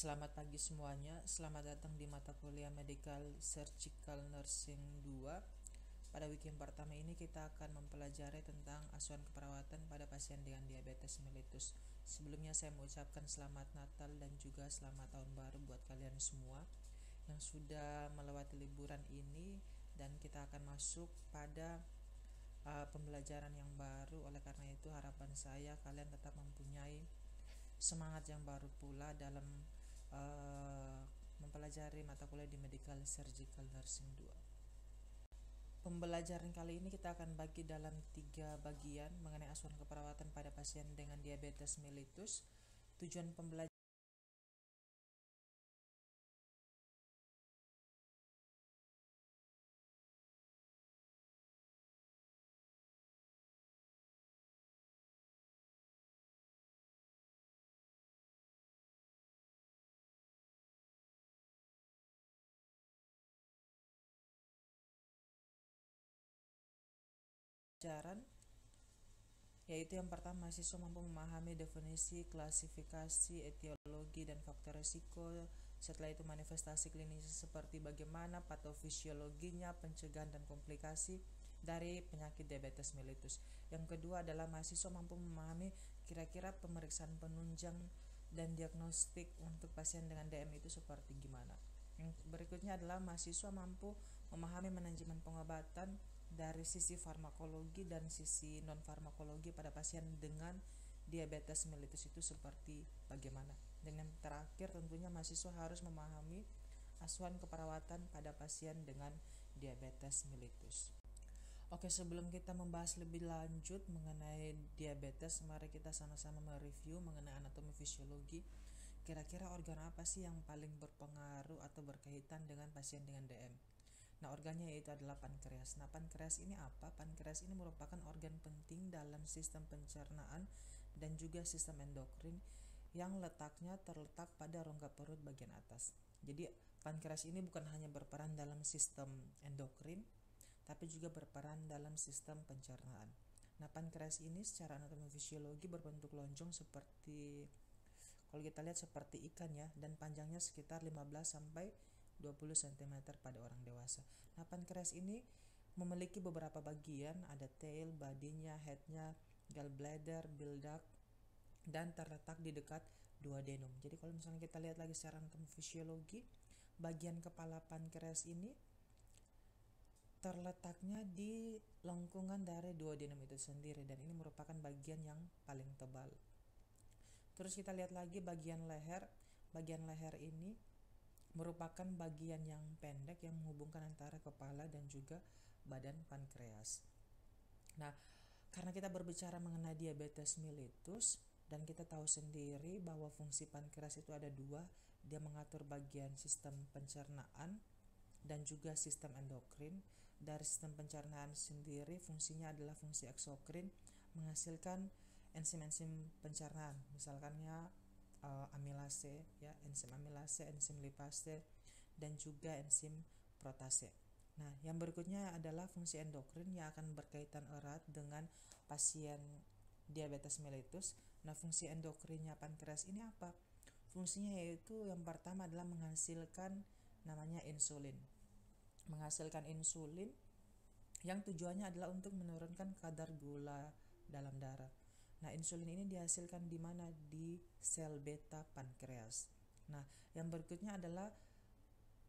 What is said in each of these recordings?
Selamat pagi semuanya, selamat datang di mata kuliah Medical Surgical Nursing 2. Pada week yang pertama ini kita akan mempelajari tentang asuhan keperawatan pada pasien dengan diabetes mellitus. Sebelumnya saya mengucapkan selamat Natal dan juga selamat tahun baru buat kalian semua yang sudah melewati liburan ini, dan kita akan masuk pada pembelajaran yang baru. Oleh karena itu harapan saya kalian tetap mempunyai semangat yang baru pula dalam mempelajari mata kuliah di Medical Surgical Nursing 2. Pembelajaran kali ini kita akan bagi dalam 3 bagian mengenai asuhan keperawatan pada pasien dengan diabetes mellitus. Tujuan pembelajaran yaitu yang pertama, mahasiswa mampu memahami definisi, klasifikasi, etiologi, dan faktor risiko. Setelah itu manifestasi klinis seperti bagaimana patofisiologinya, pencegahan dan komplikasi dari penyakit diabetes mellitus. Yang kedua adalah mahasiswa mampu memahami kira-kira pemeriksaan penunjang dan diagnostik untuk pasien dengan DM itu seperti gimana. Yang berikutnya adalah mahasiswa mampu memahami manajemen pengobatan dari sisi farmakologi dan sisi non-farmakologi pada pasien dengan diabetes mellitus itu seperti bagaimana. Dan yang terakhir tentunya mahasiswa harus memahami asuhan keperawatan pada pasien dengan diabetes mellitus. Oke, sebelum kita membahas lebih lanjut mengenai diabetes, mari kita sama-sama mereview mengenai anatomi fisiologi. Kira-kira organ apa sih yang paling berpengaruh atau berkaitan dengan pasien dengan DM? Nah, organnya yaitu adalah pankreas. Nah, pankreas ini apa? Pankreas ini merupakan organ penting dalam sistem pencernaan dan juga sistem endokrin yang letaknya terletak pada rongga perut bagian atas. Jadi, pankreas ini bukan hanya berperan dalam sistem endokrin, tapi juga berperan dalam sistem pencernaan. Nah, pankreas ini secara anatomi fisiologi berbentuk lonjong seperti, kalau kita lihat seperti ikan ya, dan panjangnya sekitar 15 sampai 20 cm pada orang dewasa. Nah, pankreas ini memiliki beberapa bagian, ada tail, bodinya, headnya, gallbladder, bile duct, dan terletak di dekat duodenum. Jadi kalau misalnya kita lihat lagi secara anatomi fisiologi, bagian kepala pankreas ini terletaknya di lengkungan dari duodenum itu sendiri, dan ini merupakan bagian yang paling tebal. Terus kita lihat lagi bagian leher. Bagian leher ini merupakan bagian yang pendek yang menghubungkan antara kepala dan juga badan pankreas. Nah, karena kita berbicara mengenai diabetes mellitus dan kita tahu sendiri bahwa fungsi pankreas itu ada 2, dia mengatur bagian sistem pencernaan dan juga sistem endokrin. Dari sistem pencernaan sendiri fungsinya adalah fungsi eksokrin, menghasilkan enzim-enzim pencernaan, misalkannya amilase ya, enzim amilase, enzim lipase, dan juga enzim protase. Nah, yang berikutnya adalah fungsi endokrin yang akan berkaitan erat dengan pasien diabetes mellitus. Nah, fungsi endokrinnya pankreas ini apa? Fungsinya yaitu yang pertama adalah menghasilkan namanya insulin. Menghasilkan insulin yang tujuannya adalah untuk menurunkan kadar gula dalam darah. Nah, insulin ini dihasilkan di mana? Di sel beta pankreas. Nah, yang berikutnya adalah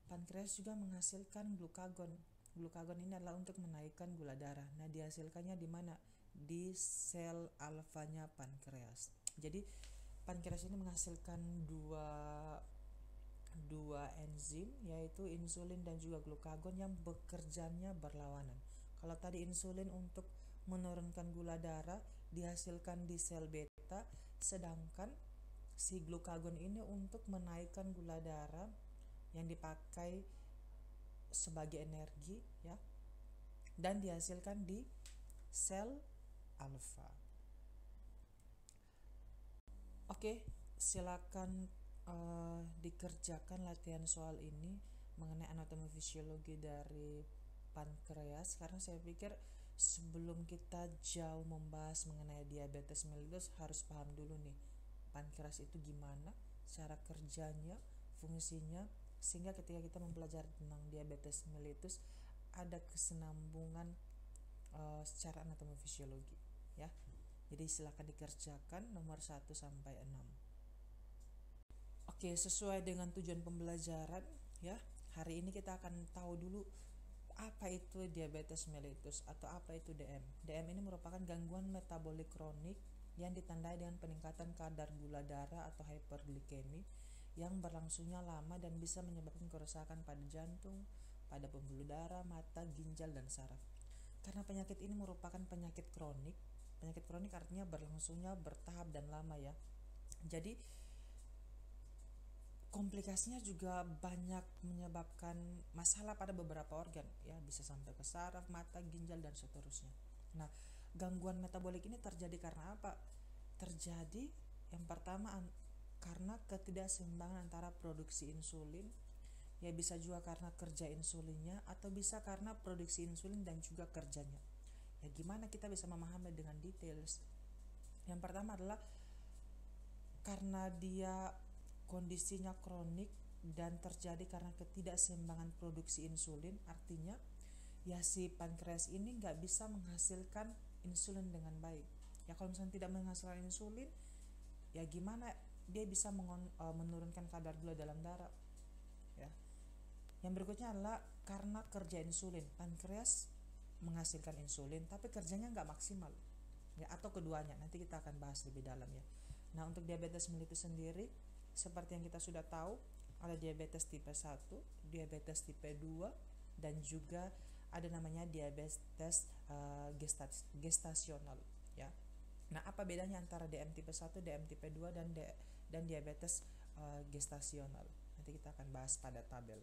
pankreas juga menghasilkan glukagon. Glukagon ini adalah untuk menaikkan gula darah. Nah, dihasilkannya di mana? Di sel alfanya pankreas. Jadi, pankreas ini menghasilkan dua enzim, yaitu insulin dan juga glukagon yang bekerjanya berlawanan. Kalau tadi insulin untuk menurunkan gula darah dihasilkan di sel beta, sedangkan si glukagon ini untuk menaikkan gula darah yang dipakai sebagai energi ya, dan dihasilkan di sel alfa. Oke, silakan dikerjakan latihan soal ini mengenai anatomi fisiologi dari pankreas, karena saya pikir sebelum kita jauh membahas mengenai diabetes mellitus harus paham dulu nih pankreas itu gimana, cara kerjanya, fungsinya, sehingga ketika kita mempelajari tentang diabetes mellitus ada kesinambungan secara anatomi fisiologi ya. Jadi silakan dikerjakan nomor 1 sampai 6. Oke, sesuai dengan tujuan pembelajaran ya. Hari ini kita akan tahu dulu apa itu diabetes mellitus atau apa itu DM. DM ini merupakan gangguan metabolik kronik yang ditandai dengan peningkatan kadar gula darah atau hyperglikemi yang berlangsungnya lama dan bisa menyebabkan kerusakan pada jantung, pada pembuluh darah, mata, ginjal, dan saraf. Karena penyakit ini merupakan penyakit kronik artinya berlangsungnya bertahap dan lama ya. Jadi komplikasinya juga banyak menyebabkan masalah pada beberapa organ ya, bisa sampai ke saraf, mata, ginjal, dan seterusnya. Nah, gangguan metabolik ini terjadi karena apa? Terjadi yang pertama karena ketidakseimbangan antara produksi insulin, ya bisa juga karena kerja insulinnya atau bisa karena produksi insulin dan juga kerjanya. Ya gimana kita bisa memahami dengan details? Yang pertama adalah karena dia kondisinya kronik dan terjadi karena ketidakseimbangan produksi insulin, artinya ya si pankreas ini nggak bisa menghasilkan insulin dengan baik. Ya kalau misalnya tidak menghasilkan insulin, ya gimana dia bisa menurunkan kadar gula dalam darah ya. Yang berikutnya adalah karena kerja insulin, pankreas menghasilkan insulin tapi kerjanya nggak maksimal ya, atau keduanya, nanti kita akan bahas lebih dalam ya. Nah, untuk diabetes mellitus sendiri seperti yang kita sudah tahu, ada diabetes tipe 1, diabetes tipe 2, dan juga ada namanya diabetes gestasional ya. Nah, apa bedanya antara DM tipe 1, DM tipe 2, dan diabetes gestasional? Nanti kita akan bahas pada tabel.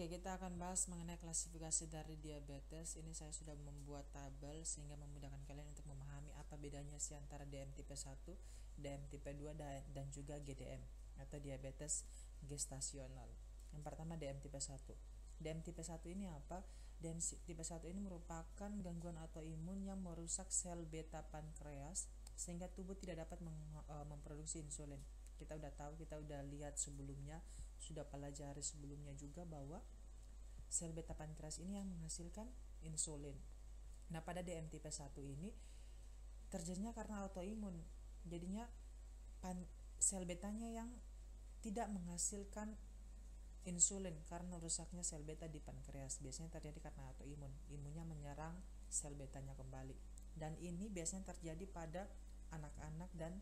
Oke, kita akan bahas mengenai klasifikasi dari diabetes. Ini saya sudah membuat tabel sehingga memudahkan kalian untuk memahami apa bedanya sih antara DM tipe 1, DM tipe 2, dan juga GDM atau diabetes gestasional. Yang pertama DM tipe 1. DM tipe 1 ini apa? DM tipe 1 ini merupakan gangguan autoimun yang merusak sel beta pankreas sehingga tubuh tidak dapat memproduksi insulin. Kita udah tahu, kita udah lihat sebelumnya, sudah pelajari sebelumnya juga bahwa sel beta pankreas ini yang menghasilkan insulin. Nah, pada DM tipe 1 ini terjadinya karena autoimun. Jadinya sel betanya yang tidak menghasilkan insulin karena rusaknya sel beta di pankreas. Biasanya terjadi karena autoimun. Imunnya menyerang sel betanya kembali. Dan ini biasanya terjadi pada anak-anak dan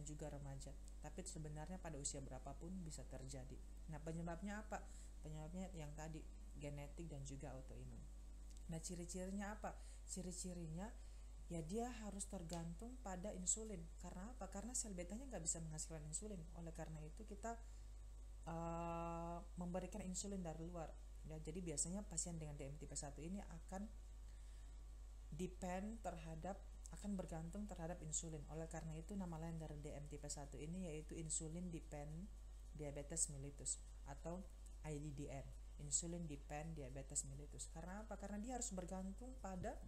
juga remaja. Tapi sebenarnya pada usia berapapun bisa terjadi. Nah, penyebabnya apa? Penyebabnya yang tadi, genetik dan juga autoimun. Nah, ciri-cirinya apa? Ciri-cirinya ya dia harus tergantung pada insulin. Karena apa? Karena sel betanya nggak bisa menghasilkan insulin. Oleh karena itu kita memberikan insulin dari luar. Ya, jadi biasanya pasien dengan DM tipe 1 ini akan bergantung terhadap insulin. Oleh karena itu nama lain dari DM tipe 1 ini yaitu insulin dependent diabetes mellitus atau IDDM, insulin dependent diabetes mellitus. Karena apa? Karena dia harus bergantung pada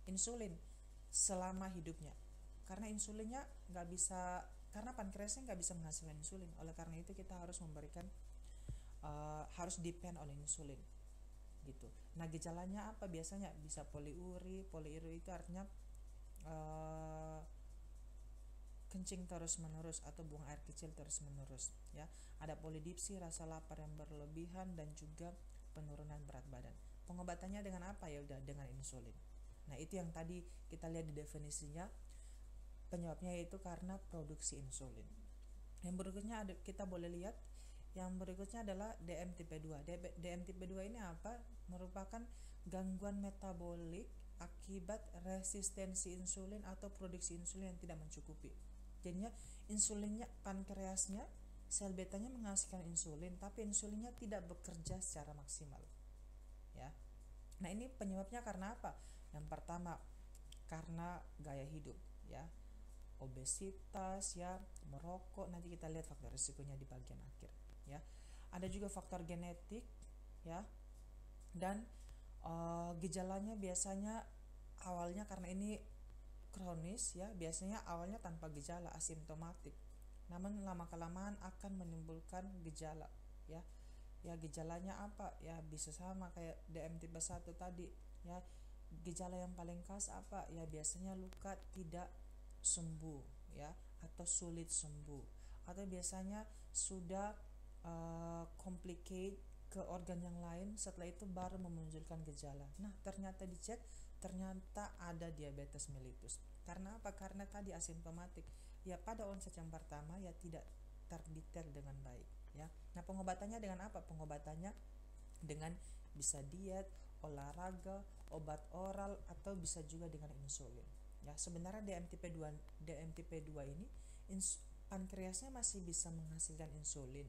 insulin selama hidupnya. Karena insulinnya nggak bisa, karena pankreasnya nggak bisa menghasilkan insulin. Oleh karena itu kita harus memberikan harus depend oleh insulin gitu. Nah, gejalanya apa biasanya? Bisa poliuri. Poliuri itu artinya kencing terus menerus atau buang air kecil terus menerus ya. Ada polidipsi, rasa lapar yang berlebihan, dan juga penurunan berat badan. Pengobatannya dengan apa? Ya udah dengan insulin. Nah, itu yang tadi kita lihat di definisinya. Penyebabnya yaitu karena produksi insulin. Yang berikutnya kita boleh lihat, yang berikutnya adalah DM tipe 2. DM tipe 2 ini apa? Merupakan gangguan metabolik akibat resistensi insulin atau produksi insulin yang tidak mencukupi. Jadinya insulinnya, pankreasnya, sel betanya menghasilkan insulin, tapi insulinnya tidak bekerja secara maksimal. Ya. Nah, ini penyebabnya karena apa? Yang pertama, karena gaya hidup, ya. Obesitas, ya, merokok. Nanti kita lihat faktor risikonya di bagian akhir, ya. Ada juga faktor genetik, ya. Dan gejalanya biasanya awalnya karena ini kronis, ya, biasanya awalnya tanpa gejala, asimptomatik. Namun lama kelamaan akan menimbulkan gejala, ya. Ya, gejalanya apa? Ya bisa sama kayak DM tipe 1 tadi, ya. Gejala yang paling khas apa? Ya biasanya luka tidak sembuh, ya, atau sulit sembuh, atau biasanya sudah complicate ke organ yang lain, setelah itu baru memunculkan gejala. Nah, ternyata dicek, ternyata ada diabetes mellitus. Karena apa? Karena tadi asimptomatik. Ya pada onset yang pertama ya tidak terdetek dengan baik, ya. Nah, pengobatannya dengan apa? Pengobatannya dengan bisa diet, olahraga, obat oral, atau bisa juga dengan insulin. Ya, sebenarnya DM tipe 2 ini pankreasnya masih bisa menghasilkan insulin,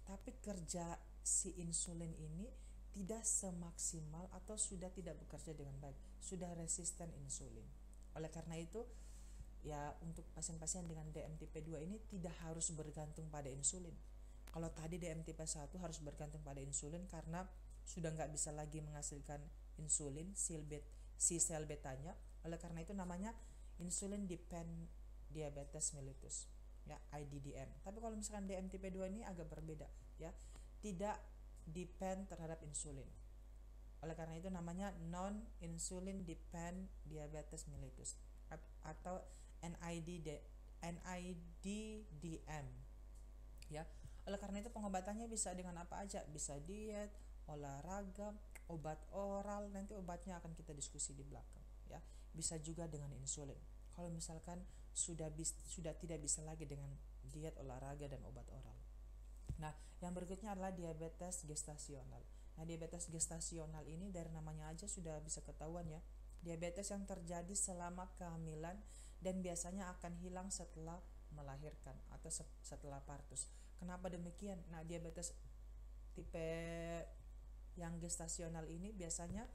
tapi kerja si insulin ini tidak semaksimal atau sudah tidak bekerja dengan baik, sudah resisten insulin. Oleh karena itu, ya untuk pasien-pasien dengan DM tipe 2 ini tidak harus bergantung pada insulin. Kalau tadi DM tipe 1 harus bergantung pada insulin karena sudah nggak bisa lagi menghasilkan insulin si sel betanya. Oleh karena itu namanya insulin dependent diabetes mellitus, ya, IDDM. Tapi kalau misalkan DM tipe 2 ini agak berbeda, ya, tidak depend terhadap insulin. Oleh karena itu namanya non insulin dependent diabetes mellitus atau NIDDM, ya. Oleh karena itu pengobatannya bisa dengan apa aja? Bisa diet, olahraga, obat oral. Nanti obatnya akan kita diskusi di belakang, ya. Bisa juga dengan insulin. Kalau misalkan sudah tidak bisa lagi dengan diet, olahraga, dan obat oral. Nah, yang berikutnya adalah diabetes gestasional. Nah, diabetes gestasional ini dari namanya aja sudah bisa ketahuan, ya. Diabetes yang terjadi selama kehamilan dan biasanya akan hilang setelah melahirkan atau setelah partus. Kenapa demikian? Nah, diabetes tipe yang gestasional ini biasanya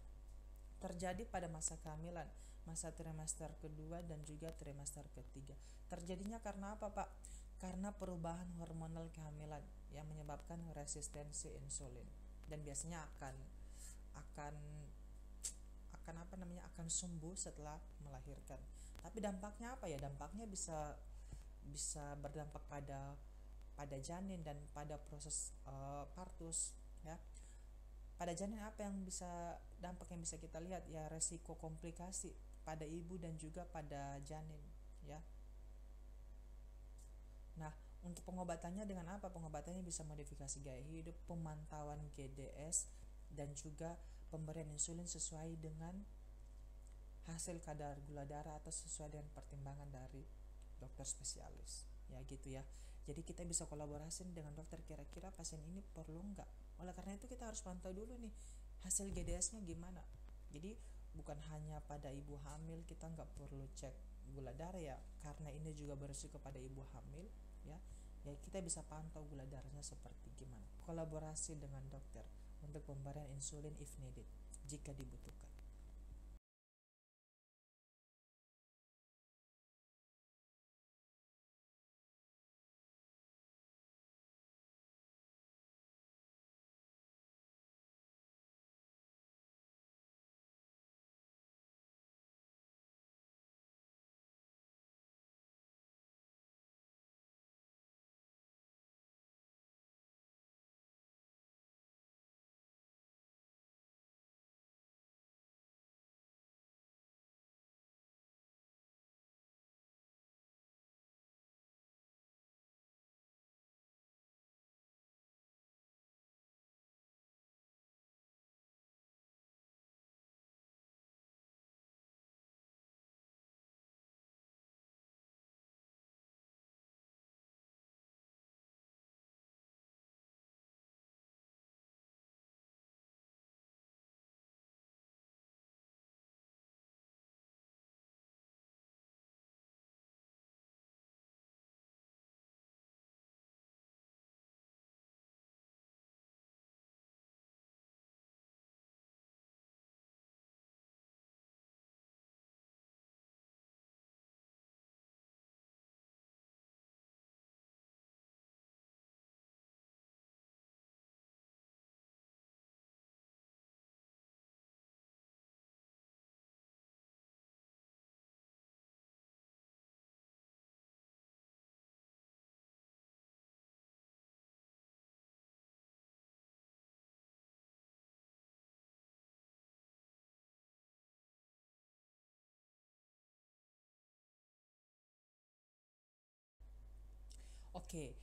terjadi pada masa kehamilan, masa trimester kedua dan juga trimester ketiga. Terjadinya karena apa, Pak? Karena perubahan hormonal kehamilan yang menyebabkan resistensi insulin, dan biasanya akan akan sembuh setelah melahirkan. Tapi dampaknya apa ya? Dampaknya bisa bisa berdampak pada janin dan pada proses partus, ya. Pada janin apa yang bisa dampak yang bisa kita lihat ya, resiko komplikasi pada ibu dan juga pada janin, ya. Nah, untuk pengobatannya dengan apa? Pengobatannya bisa modifikasi gaya hidup, pemantauan GDS, dan juga pemberian insulin sesuai dengan hasil kadar gula darah atau sesuai dengan pertimbangan dari dokter spesialis. Ya gitu ya. Jadi kita bisa kolaborasi dengan dokter, kira-kira pasien ini perlu nggak. Oleh karena itu kita harus pantau dulu nih hasil GDS-nya gimana. Jadi bukan hanya pada ibu hamil kita nggak perlu cek gula darah ya, karena ini juga berisiko pada ibu hamil, ya. Ya kita bisa pantau gula darahnya seperti gimana. Kolaborasi dengan dokter untuk pemberian insulin if needed, jika dibutuhkan. Oke,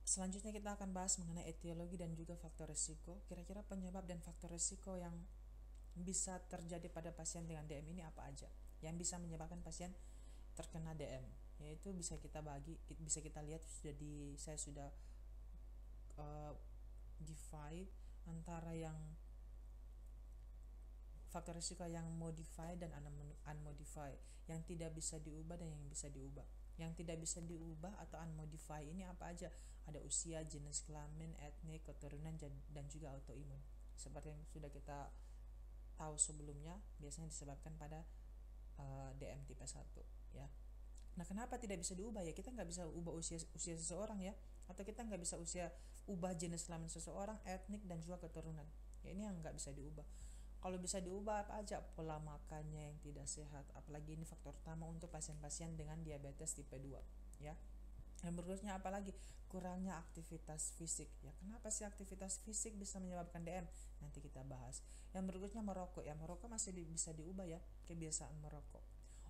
selanjutnya kita akan bahas mengenai etiologi dan juga faktor risiko. Kira-kira penyebab dan faktor risiko yang bisa terjadi pada pasien dengan DM ini apa aja? Yang bisa menyebabkan pasien terkena DM, yaitu bisa kita bisa kita lihat saya sudah uh, divide antara yang faktor risiko yang modify dan unmodify, yang tidak bisa diubah dan yang bisa diubah. Yang tidak bisa diubah atau unmodify ini apa aja? Ada usia, jenis kelamin, etnik, keturunan, dan juga autoimun. Seperti yang sudah kita tahu sebelumnya, biasanya disebabkan pada DM tipe 1, ya. Nah, kenapa tidak bisa diubah ya? Kita nggak bisa ubah usia seseorang, ya, atau kita nggak bisa ubah jenis kelamin seseorang, etnik, dan juga keturunan. Ya, ini yang nggak bisa diubah. Kalau bisa diubah apa aja? Pola makannya yang tidak sehat, apalagi ini faktor utama untuk pasien-pasien dengan diabetes tipe 2, ya. Yang berikutnya apalagi? Kurangnya aktivitas fisik. Ya, kenapa sih aktivitas fisik bisa menyebabkan DM? Nanti kita bahas. Yang berikutnya merokok. Ya, merokok masih bisa diubah ya, kebiasaan merokok.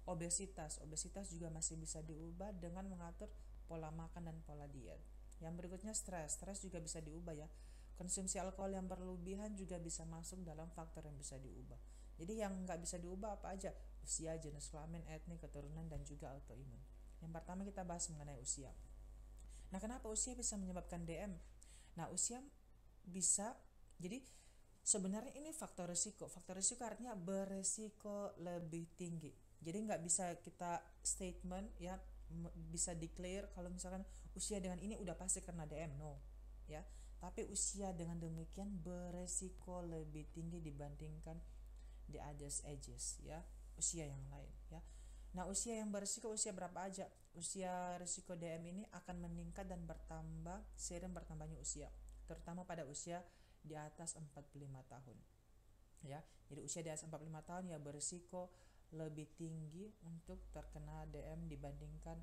Obesitas juga masih bisa diubah dengan mengatur pola makan dan pola diet. Yang berikutnya stres juga bisa diubah ya. Konsumsi alkohol yang berlebihan juga bisa masuk dalam faktor yang bisa diubah. Jadi yang nggak bisa diubah apa aja? Usia, jenis kelamin, etnik, keturunan, dan juga autoimun. Yang pertama kita bahas mengenai usia. Nah, kenapa usia bisa menyebabkan DM? Nah, usia bisa, jadi sebenarnya ini faktor risiko. Faktor risiko artinya beresiko lebih tinggi. Jadi nggak bisa kita statement ya, bisa declare kalau misalkan usia dengan ini udah pasti kena DM, no, ya. Tapi usia dengan demikian beresiko lebih tinggi dibandingkan the others ages, ya, usia yang lain, ya. Nah, usia yang beresiko usia berapa aja? Usia risiko DM ini akan meningkat dan bertambah seiring bertambahnya usia, terutama pada usia di atas 45 tahun. Ya, jadi usia di atas 45 tahun ya berisiko lebih tinggi untuk terkena DM dibandingkan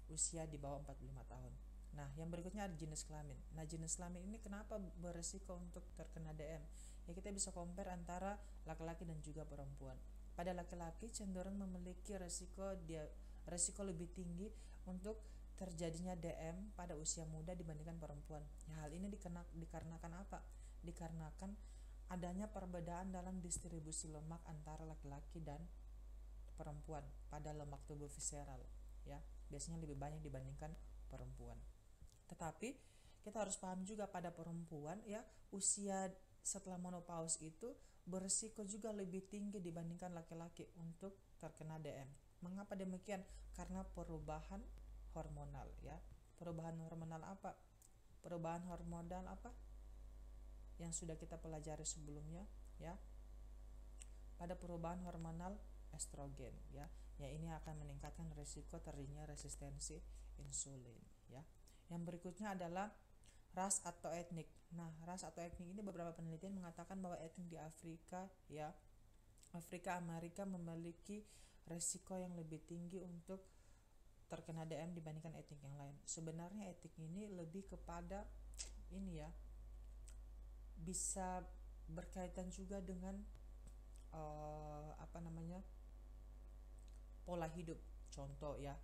usia di bawah 45 tahun. Nah, yang berikutnya ada jenis kelamin. Nah, jenis kelamin ini kenapa beresiko untuk terkena DM? Ya, kita bisa compare antara laki-laki dan juga perempuan. Pada laki-laki cenderung memiliki resiko lebih tinggi untuk terjadinya DM pada usia muda dibandingkan perempuan. Ya, hal ini dikarenakan apa? Dikarenakan adanya perbedaan dalam distribusi lemak antara laki-laki dan perempuan pada lemak tubuh visceral, ya. Biasanya lebih banyak dibandingkan perempuan. Tetapi kita harus paham juga pada perempuan, ya, usia setelah menopause itu berisiko juga lebih tinggi dibandingkan laki-laki untuk terkena DM. Mengapa demikian? Karena perubahan hormonal, ya. Perubahan hormonal apa? Perubahan hormonal apa? Yang sudah kita pelajari sebelumnya, ya. Pada perubahan hormonal estrogen, ya. Ya, ini akan meningkatkan risiko terjadinya resistensi insulin, ya. Yang berikutnya adalah ras atau etnik. Nah, ras atau etnik ini beberapa penelitian mengatakan bahwa etnik di Afrika, ya, Afrika Amerika memiliki resiko yang lebih tinggi untuk terkena DM dibandingkan etnik yang lain. Sebenarnya etnik ini lebih kepada ini, ya, bisa berkaitan juga dengan pola hidup. Contoh, ya,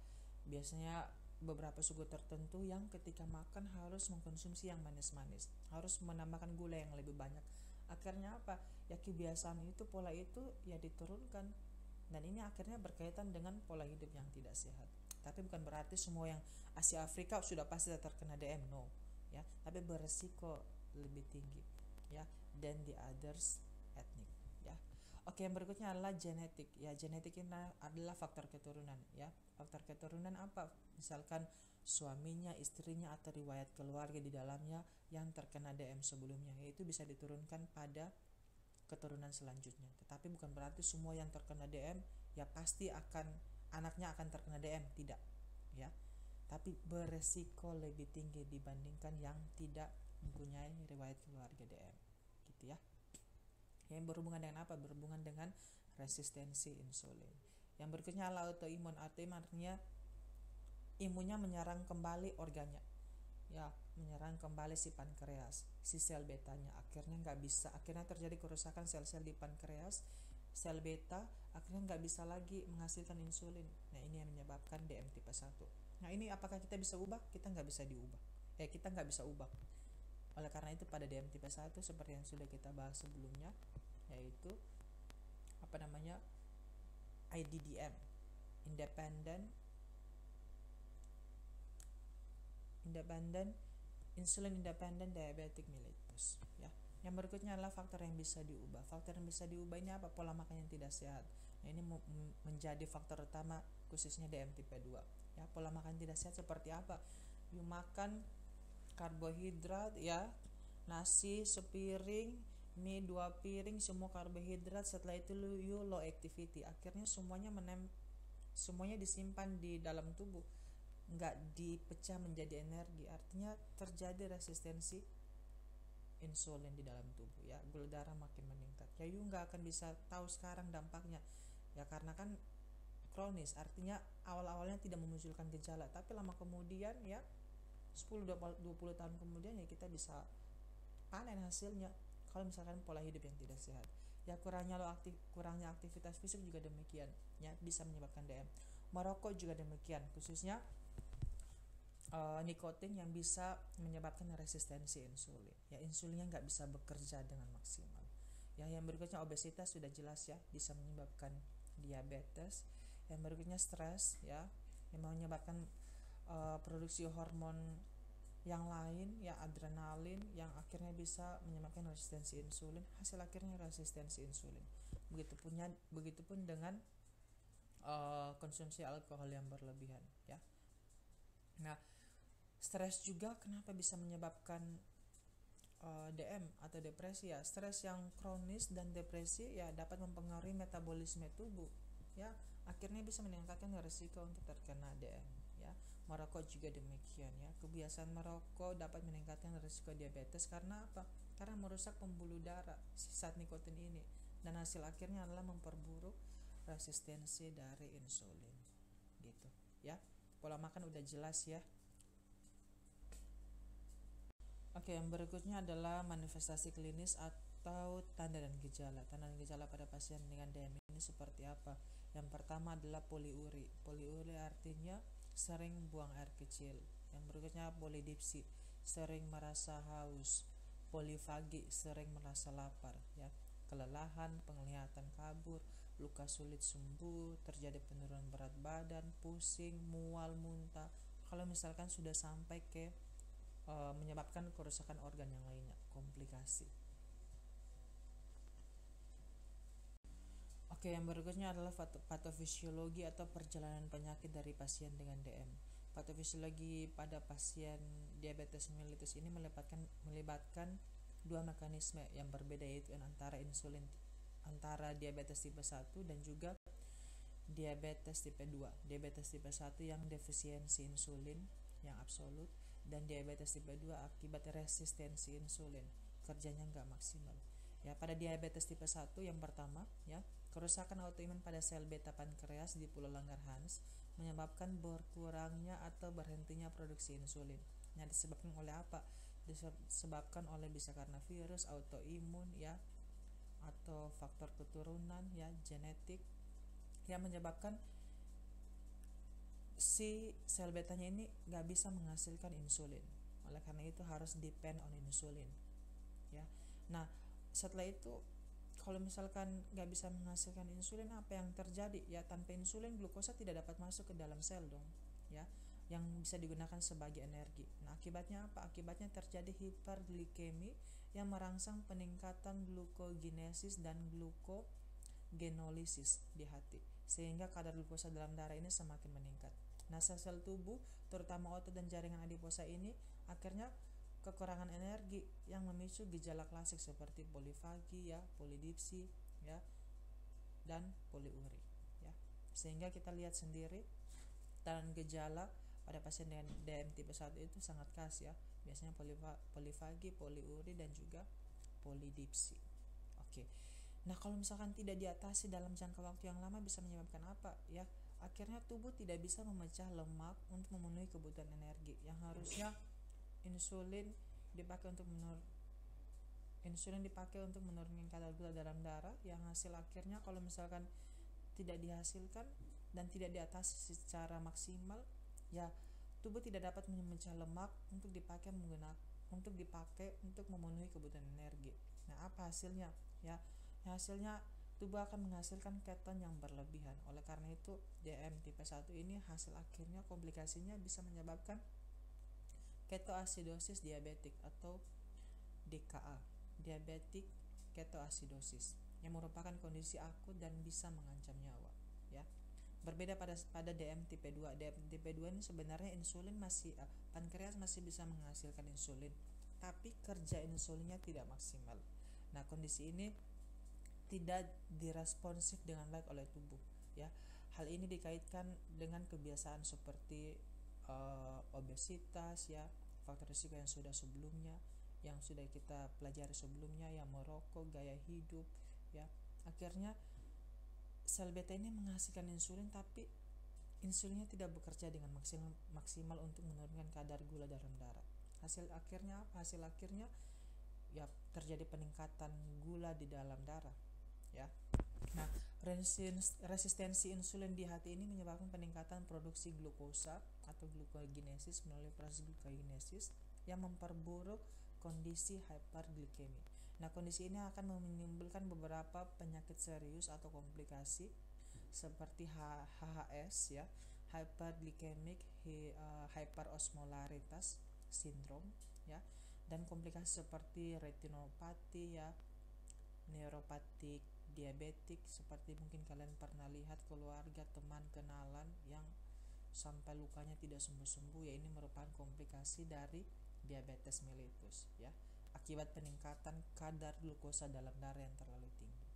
biasanya beberapa suku tertentu yang ketika makan harus mengkonsumsi yang manis-manis, harus menambahkan gula yang lebih banyak. Akhirnya apa? Ya, kebiasaan itu, pola itu ya diturunkan, dan ini akhirnya berkaitan dengan pola hidup yang tidak sehat. Tapi bukan berarti semua yang Asia Afrika sudah pasti terkena DM, no, ya, tapi beresiko lebih tinggi, ya, than the others ethnic, ya. Oke, yang berikutnya adalah genetik. Ya, genetik ini adalah faktor keturunan, ya. Faktor keturunan apa? Misalkan suaminya, istrinya, atau riwayat keluarga di dalamnya yang terkena DM sebelumnya, yaitu bisa diturunkan pada keturunan selanjutnya. Tetapi bukan berarti semua yang terkena DM ya pasti anaknya akan terkena DM, tidak, ya. Tapi beresiko lebih tinggi dibandingkan yang tidak mempunyai riwayat keluarga DM, gitu, ya. Yang berhubungan dengan apa? Berhubungan dengan resistensi insulin. Yang berikutnya adalah autoimun. Autoimun artinya imunnya menyerang kembali organnya, ya, menyerang kembali si pankreas, si sel betanya. Akhirnya terjadi kerusakan sel-sel di pankreas. Sel beta akhirnya nggak bisa lagi menghasilkan insulin. Nah, ini yang menyebabkan DM tipe 1. Nah, ini apakah kita bisa ubah? Kita nggak bisa ubah. Oleh karena itu pada DM tipe 1 seperti yang sudah kita bahas sebelumnya, yaitu IDDM, insulin independent diabetic mellitus, ya. Yang berikutnya adalah faktor yang bisa diubah. Faktor yang bisa diubah ini apa? Pola makan yang tidak sehat. Nah, ini menjadi faktor utama khususnya DM tipe 2, ya. Pola makan tidak sehat seperti apa? You makan karbohidrat, ya, nasi sepiring, mie 2 piring, semua karbohidrat. Setelah itu you low activity. Akhirnya semuanya disimpan di dalam tubuh, nggak dipecah menjadi energi. Artinya terjadi resistensi insulin di dalam tubuh, ya. Gula darah makin meningkat. Ya, you nggak akan bisa tahu sekarang dampaknya, ya, karena kan kronis. Artinya awal-awalnya tidak memunculkan gejala, tapi lama kemudian, ya, 10-20 tahun kemudian, ya, kita bisa panen hasilnya kalau misalkan pola hidup yang tidak sehat. Ya, kurangnya aktivitas fisik juga demikian, ya, bisa menyebabkan DM. Merokok juga demikian, khususnya nikotin yang bisa menyebabkan resistensi insulin. Ya, insulinnya nggak bisa bekerja dengan maksimal. Ya, yang berikutnya obesitas sudah jelas, ya, bisa menyebabkan diabetes. Yang berikutnya stres, ya, yang menyebabkan produksi hormon yang lain, ya, adrenalin, yang akhirnya bisa menyebabkan resistensi insulin. Hasil akhirnya resistensi insulin. Begitupun dengan konsumsi alkohol yang berlebihan, ya. Nah, stres juga kenapa bisa menyebabkan DM atau depresi ya. Stres yang kronis dan depresi ya dapat mempengaruhi metabolisme tubuh ya, akhirnya bisa meningkatkan risiko untuk terkena DM ya. Merokok juga demikian ya. Kebiasaan merokok dapat meningkatkan risiko diabetes karena apa? Karena merusak pembuluh darah sisa nikotin ini, dan hasil akhirnya adalah memperburuk resistensi dari insulin gitu ya. Pola makan udah jelas ya. Oke, yang berikutnya adalah manifestasi klinis atau tanda dan gejala. Tanda dan gejala pada pasien dengan DM ini seperti apa? Yang pertama adalah poliuri. Poliuri artinya sering buang air kecil. Yang berikutnya polidipsi, sering merasa haus. Polifagi, sering merasa lapar ya. Kelelahan, penglihatan kabur, luka sulit sembuh, terjadi penurunan berat badan, pusing, mual, muntah. Kalau misalkan sudah sampai ke menyebabkan kerusakan organ yang lainnya, komplikasi. Oke, yang berikutnya adalah patofisiologi atau perjalanan penyakit dari pasien dengan DM. Patofisiologi pada pasien diabetes mellitus ini melibatkan dua mekanisme yang berbeda, yaitu antara diabetes tipe 1 dan juga diabetes tipe 2. Diabetes tipe 1 yang defisiensi insulin yang absolut, dan diabetes tipe 2 akibat resistensi insulin, kerjanya nggak maksimal ya. Pada diabetes tipe 1 yang pertama ya, kerusakan autoimun pada sel beta pankreas di Pulau Langerhans menyebabkan berkurangnya atau berhentinya produksi insulin. Nah, disebabkan oleh apa? Disebabkan oleh bisa karena virus, autoimun ya, atau faktor keturunan ya, genetik, yang menyebabkan si sel betanya ini nggak bisa menghasilkan insulin. Oleh karena itu harus depend on insulin ya. Nah, setelah itu kalau misalkan nggak bisa menghasilkan insulin, apa yang terjadi ya? Tanpa insulin glukosa tidak dapat masuk ke dalam sel dong ya, yang bisa digunakan sebagai energi. Nah, akibatnya apa? Akibatnya terjadi hiperglikemi yang merangsang peningkatan glukogenesis dan glukogenolisis di hati, sehingga kadar glukosa dalam darah ini semakin meningkat. Nah, sel-sel tubuh terutama otot dan jaringan adiposa ini akhirnya kekurangan energi yang memicu gejala klasik seperti polifagi ya, polidipsi ya, dan poliuri ya. Sehingga kita lihat sendiri tanda gejala pada pasien dengan DM tipe 1 itu sangat khas ya. Biasanya polifagi, poliuri, dan juga polidipsi. Oke. Nah, kalau misalkan tidak diatasi dalam jangka waktu yang lama bisa menyebabkan apa ya? Akhirnya tubuh tidak bisa memecah lemak untuk memenuhi kebutuhan energi yang harusnya insulin dipakai untuk menurunkan kadar gula dalam darah, yang hasil akhirnya kalau misalkan tidak dihasilkan dan tidak diatasi secara maksimal ya, tubuh tidak dapat memecah lemak untuk dipakai untuk memenuhi kebutuhan energi. Nah, apa hasilnya ya? Hasilnya tubuh akan menghasilkan keton yang berlebihan. Oleh karena itu DM tipe 1 ini hasil akhirnya komplikasinya bisa menyebabkan ketoasidosis diabetik atau DKA, diabetic ketoasidosis, yang merupakan kondisi akut dan bisa mengancam nyawa ya. Berbeda pada DM tipe 2. DM tipe 2 ini sebenarnya pankreas masih bisa menghasilkan insulin, tapi kerja insulinnya tidak maksimal. Nah, kondisi ini tidak diresponsif dengan baik oleh tubuh ya. Hal ini dikaitkan dengan kebiasaan seperti obesitas ya, faktor risiko yang sudah kita pelajari sebelumnya ya, merokok, gaya hidup ya. Akhirnya sel beta ini menghasilkan insulin, tapi insulinnya tidak bekerja dengan maksimal untuk menurunkan kadar gula dalam darah. Hasil akhirnya ya terjadi peningkatan gula di dalam darah ya. Nah, resistensi insulin di hati ini menyebabkan peningkatan produksi glukosa atau glukogenesis melalui proses glukogenesis yang memperburuk kondisi hyperglikemi. Nah, kondisi ini akan menimbulkan beberapa penyakit serius atau komplikasi seperti HHS ya, hyperglycemic hyperosmolaritas syndrome ya, dan komplikasi seperti retinopati ya, neuropatik diabetik, seperti mungkin kalian pernah lihat keluarga, teman, kenalan yang sampai lukanya tidak sembuh-sembuh ya. Ini merupakan komplikasi dari diabetes mellitus ya. akibat peningkatan kadar glukosa dalam darah yang terlalu tinggi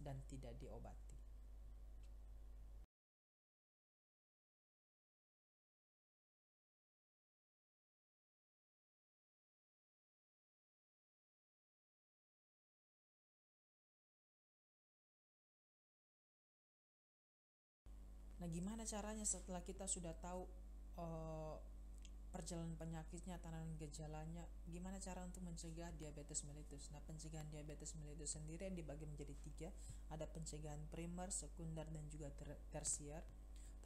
dan tidak diobati. Nah, gimana caranya setelah kita sudah tahu uh, perjalanan penyakitnya, tanda dan gejalanya, gimana cara untuk mencegah diabetes mellitus? Nah, pencegahan diabetes mellitus sendiri yang dibagi menjadi 3, ada pencegahan primer, sekunder, dan juga tersier.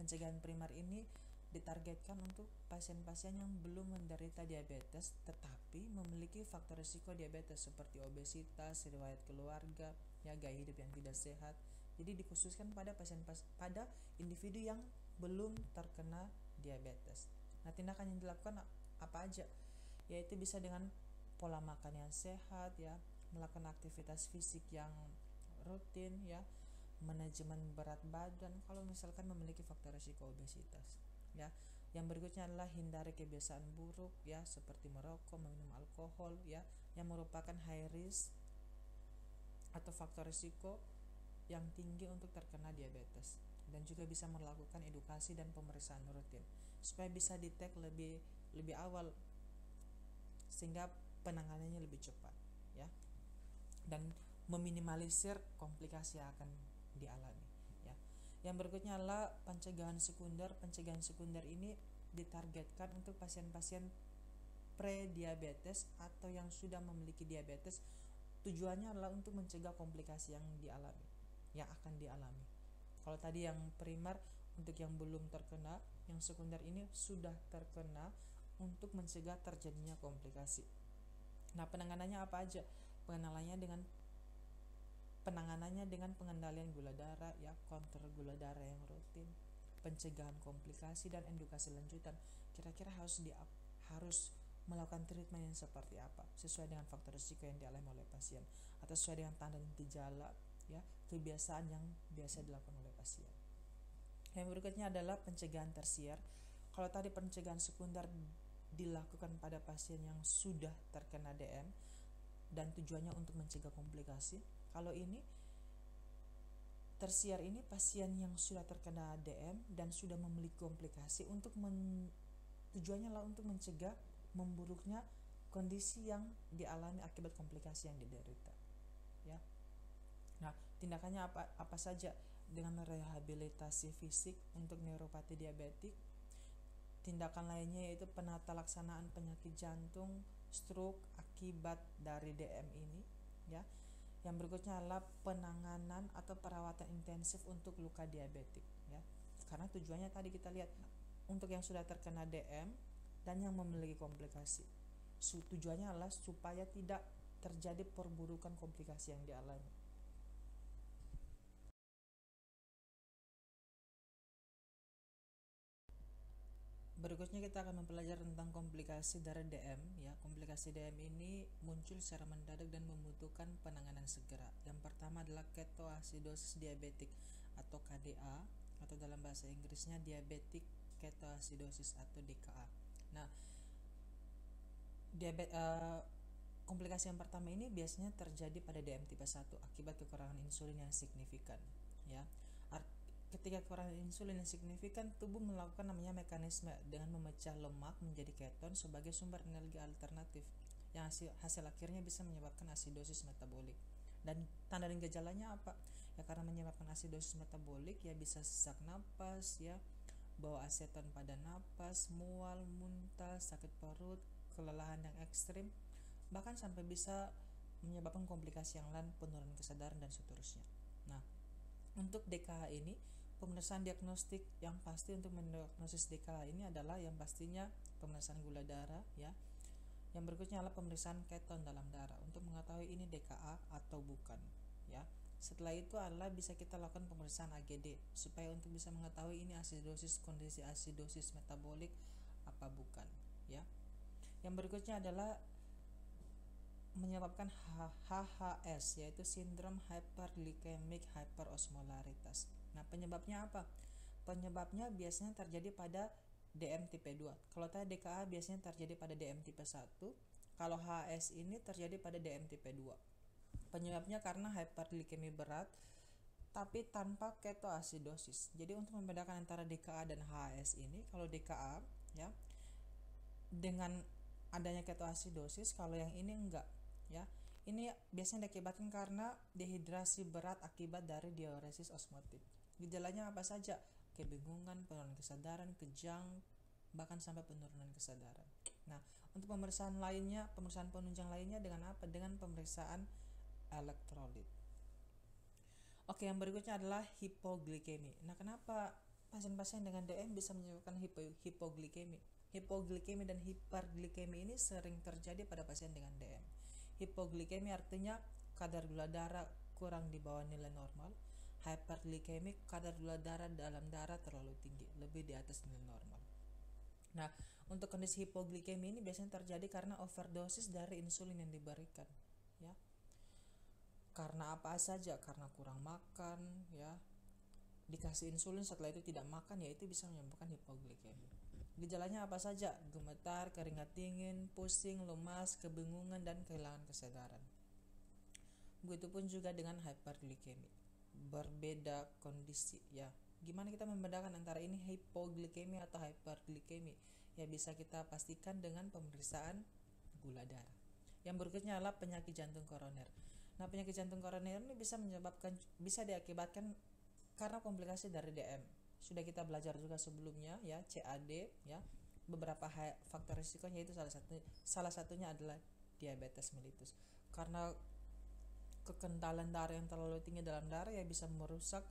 Pencegahan primer ini ditargetkan untuk pasien-pasien yang belum menderita diabetes tetapi memiliki faktor risiko diabetes seperti obesitas, riwayat keluarga, ya, gaya hidup yang tidak sehat. Jadi dikhususkan pada pada individu yang belum terkena diabetes. Nah, tindakan yang dilakukan apa aja? Yaitu bisa dengan pola makan yang sehat, ya, melakukan aktivitas fisik yang rutin, ya, manajemen berat badan kalau misalkan memiliki faktor risiko obesitas, ya. Yang berikutnya adalah hindari kebiasaan buruk, ya, seperti merokok, meminum alkohol, ya, yang merupakan high risk atau faktor risiko yang tinggi untuk terkena diabetes. Dan juga bisa melakukan edukasi dan pemeriksaan rutin supaya bisa detect lebih awal sehingga penanganannya lebih cepat, ya, dan meminimalisir komplikasi yang akan dialami, ya. Yang berikutnya adalah pencegahan sekunder. Pencegahan sekunder ini ditargetkan untuk pasien-pasien pre-diabetes atau yang sudah memiliki diabetes. Tujuannya adalah untuk mencegah komplikasi yang akan dialami. Kalau tadi yang primer untuk yang belum terkena, yang sekunder ini sudah terkena untuk mencegah terjadinya komplikasi. Nah, penanganannya apa aja? Penanganannya dengan pengendalian gula darah, ya, kontrol gula darah yang rutin, pencegahan komplikasi dan edukasi lanjutan. Kira-kira harus melakukan treatment yang seperti apa sesuai dengan faktor risiko yang dialami oleh pasien atau sesuai dengan tanda dan gejala, ya, kebiasaan yang biasa dilakukan oleh pasien. Yang berikutnya adalah pencegahan tersier. Kalau tadi pencegahan sekunder dilakukan pada pasien yang sudah terkena DM dan tujuannya untuk mencegah komplikasi. Kalau ini tersier ini pasien yang sudah terkena DM dan sudah memiliki komplikasi tujuannya adalah untuk mencegah memburuknya kondisi yang dialami akibat komplikasi yang diderita, ya. Nah, tindakannya apa saja? Dengan rehabilitasi fisik untuk neuropati diabetik. Tindakan lainnya yaitu penata laksanaan penyakit jantung, stroke akibat dari DM ini, ya. Yang berikutnya adalah penanganan atau perawatan intensif untuk luka diabetik, ya. Karena tujuannya tadi kita lihat untuk yang sudah terkena DM dan yang memiliki komplikasi. Tujuannya adalah supaya tidak terjadi perburukan komplikasi yang dialami. Berikutnya kita akan mempelajari tentang komplikasi dari DM, ya. Komplikasi DM ini muncul secara mendadak dan membutuhkan penanganan segera. Yang pertama adalah ketoasidosis diabetik atau KDA atau dalam bahasa Inggrisnya diabetic ketoasidosis atau DKA. Nah, komplikasi yang pertama ini biasanya terjadi pada DM tipe 1 akibat kekurangan insulin yang signifikan, ya. Ketika kekurangan insulin yang signifikan, tubuh melakukan namanya mekanisme dengan memecah lemak menjadi keton sebagai sumber energi alternatif yang hasil akhirnya bisa menyebabkan asidosis metabolik. Dan tanda dan gejalanya apa? Ya, karena menyebabkan asidosis metabolik, ya, bisa sesak napas, ya, bau aseton pada napas, mual, muntah, sakit perut, kelelahan yang ekstrim, bahkan sampai bisa menyebabkan komplikasi yang lain, penurunan kesadaran dan seterusnya. Nah, untuk DKA ini, pemeriksaan diagnostik yang pasti untuk mendiagnosis DKA ini adalah yang pastinya pemeriksaan gula darah, ya. Yang berikutnya adalah pemeriksaan keton dalam darah untuk mengetahui ini DKA atau bukan, ya. Setelah itu adalah bisa kita lakukan pemeriksaan AGD supaya untuk bisa mengetahui ini asidosis, kondisi asidosis metabolik apa bukan, ya. Yang berikutnya adalah menyebabkan HHS, yaitu sindrom hyperglycemic hyperosmolaritas. Nah, penyebabnya apa? Penyebabnya biasanya terjadi pada DM tipe 2. Kalau tadi DKA biasanya terjadi pada DM tipe 1. Kalau HS ini terjadi pada DM tipe 2. Penyebabnya karena hiperglikemi berat tapi tanpa ketoasidosis. Jadi untuk membedakan antara DKA dan HS ini, kalau DKA ya dengan adanya ketoasidosis, kalau yang ini enggak ya. Ini biasanya diakibatkan karena dehidrasi berat akibat dari diuresis osmotik. Gejalanya apa saja? Kebingungan, penurunan kesadaran, kejang, bahkan sampai penurunan kesadaran. Nah, untuk pemeriksaan lainnya, pemeriksaan penunjang lainnya dengan apa? Dengan pemeriksaan elektrolit. Oke, yang berikutnya adalah hipoglikemi. Nah, kenapa pasien-pasien dengan DM bisa menyebabkan hipoglikemi? Hipoglikemi dan hiperglikemi ini sering terjadi pada pasien dengan DM. Hipoglikemi artinya kadar gula darah kurang di bawah nilai normal. Hyperglikemi kadar gula darah dalam darah terlalu tinggi, lebih di atas nilai normal. Nah, untuk kondisi hipoglikemi ini biasanya terjadi karena overdosis dari insulin yang diberikan, ya. Karena apa saja? Karena kurang makan, ya. Dikasih insulin setelah itu tidak makan, ya itu bisa menyebabkan hipoglikemi. Gejalanya apa saja? Gemetar, keringat dingin, pusing, lemas, kebingungan, dan kehilangan kesadaran. Begitupun juga dengan hyperglikemi. Berbeda kondisi, ya. Gimana kita membedakan antara ini hipoglikemi atau hyperglikemi? Ya bisa kita pastikan dengan pemeriksaan gula darah. Yang berikutnya adalah penyakit jantung koroner. Nah, penyakit jantung koroner ini bisa diakibatkan karena komplikasi dari DM. Sudah kita belajar juga sebelumnya ya, CAD ya. Beberapa faktor risikonya itu salah satunya adalah diabetes mellitus. Karena kekentalan darah yang terlalu tinggi dalam darah ya bisa merusak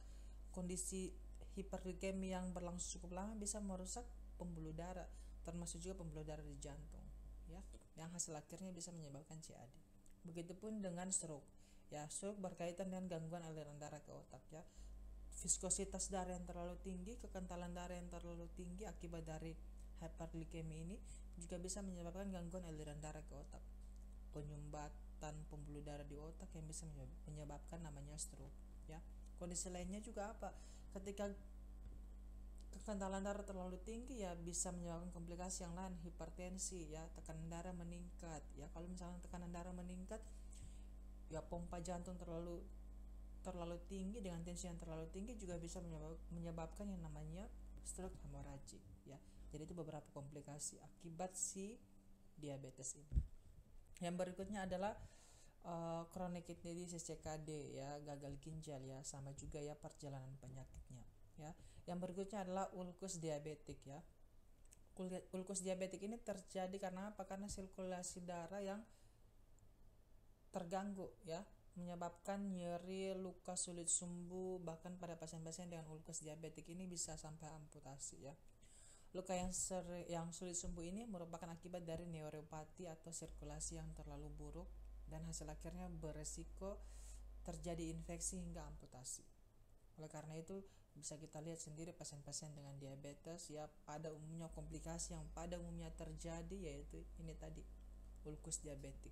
kondisi hiperglikemi yang berlangsung cukup lama, bisa merusak pembuluh darah, termasuk juga pembuluh darah di jantung ya, yang hasil akhirnya bisa menyebabkan CAD. Begitupun dengan stroke. Ya, stroke berkaitan dengan gangguan aliran darah ke otak ya. Viskositas darah yang terlalu tinggi, kekentalan darah yang terlalu tinggi akibat dari hyperglikemi ini juga bisa menyebabkan gangguan aliran darah ke otak. Penyumbatan pembuluh darah di otak yang bisa menyebabkan namanya stroke ya. Kondisi lainnya juga apa? Ketika kekentalan darah terlalu tinggi ya bisa menyebabkan komplikasi yang lain, hipertensi ya, tekanan darah meningkat ya. Kalau misalnya tekanan darah meningkat ya, pompa jantung terlalu tinggi dengan tensi yang terlalu tinggi juga bisa menyebabkan yang namanya stroke hemorragik ya. Jadi itu beberapa komplikasi akibat si diabetes ini. Yang berikutnya adalah chronic kidney disease CKD ya, gagal ginjal ya, sama juga ya perjalanan penyakitnya ya. Yang berikutnya adalah ulkus diabetik ya. Ulkus diabetik ini terjadi karena apa? Karena sirkulasi darah yang terganggu ya, menyebabkan nyeri, luka sulit sembuh, bahkan pada pasien-pasien dengan ulkus diabetik ini bisa sampai amputasi ya. Luka yang sulit sembuh ini merupakan akibat dari neuropati atau sirkulasi yang terlalu buruk dan hasil akhirnya beresiko terjadi infeksi hingga amputasi. Oleh karena itu bisa kita lihat sendiri pasien-pasien dengan diabetes ya, pada umumnya komplikasi yang pada umumnya terjadi yaitu ini tadi, ulkus diabetik